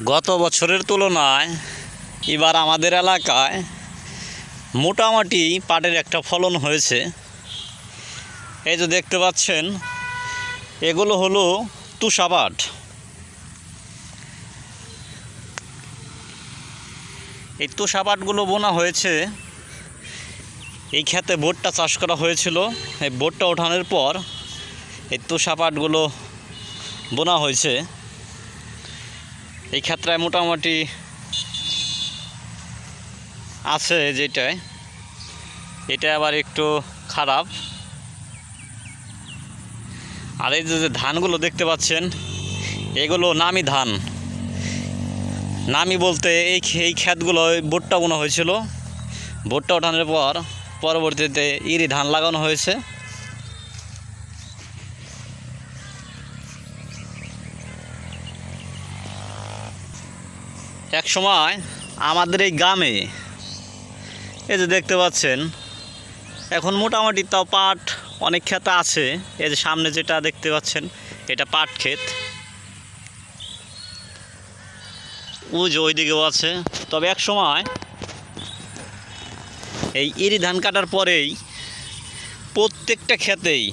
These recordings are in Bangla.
গত বছরের তুলনায় এবার আমাদের এলাকায় মোটামুটি পাটের একটা ফলন হয়েছে। এই যে দেখতে পাচ্ছেন, এগুলো হলো তুষা পাট। এই তুষা পাটগুলো বোনা হয়েছে। এই ক্ষেতে ভুট্টা চাষ করা হয়েছিল। এই ভুট্টা ওঠানোর পর এই তুষা পাটগুলো বোনা হয়েছে। এই ক্ষেত্রে মোটামুটি আছে, এটা আবার একটু খারাপ। আর এই যে ধানগুলো দেখতে পাচ্ছেন, এগুলো নামি ধান। নামি বলতে এই ক্ষেতগুলো ভুট্টা বোনা হয়েছিল। ভুট্টা ওঠানোর পর পরবর্তীতে ইরি ধান লাগানো হয়েছে। এক সময় আমাদের এই গ্রামে এই যে দেখতে পাচ্ছেন, এখন মোটামুটি তাও পাট অনেক ক্ষেত আছে। এই যে সামনে যেটা দেখতে পাচ্ছেন, এটা পাট ক্ষেত। ওইদিকেও আছে। তবে এক সময় এই ইরি ধান কাটার পরেই প্রত্যেকটা ক্ষেতেই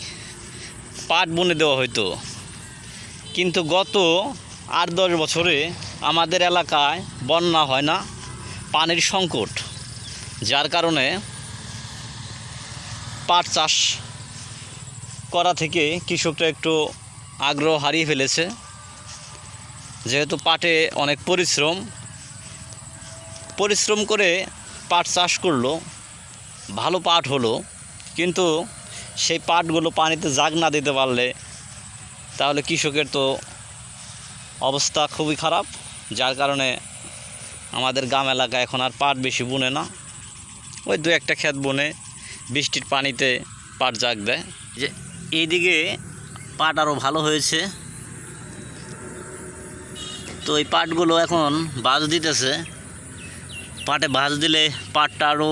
পাট বুনে দেওয়া হতো। কিন্তু গত 8-10 বছরে আমাদের এলাকায় বন্যা হয় না, পানির সংকট, যার কারণে পাট চাষ করা থেকে কৃষকরা একটু আগ্রহ হারিয়ে ফেলেছে। যেহেতু পাটে অনেক পরিশ্রম করে পাট চাষ করলো, ভালো পাট হলো, কিন্তু সেই পাটগুলো পানিতে জাগ না দিতে পারলে তাহলে কৃষকের তো অবস্থা খুবই খারাপ। যার কারণে আমাদের গ্রাম এলাকায় এখন আর পাট বেশি বুনে না। ওই 2-1টা ক্ষেত বুনে বৃষ্টির পানিতে পাট জাগ দেয়। যে এইদিকে পাট আরও ভালো হয়েছে। তো এই পাটগুলো এখন ভাঁজ দিতেছে। পাটে ভাঁজ দিলে পাটটা আরও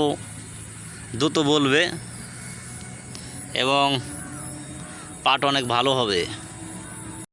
দ্রুত বলবে এবং পাট অনেক ভালো হবে।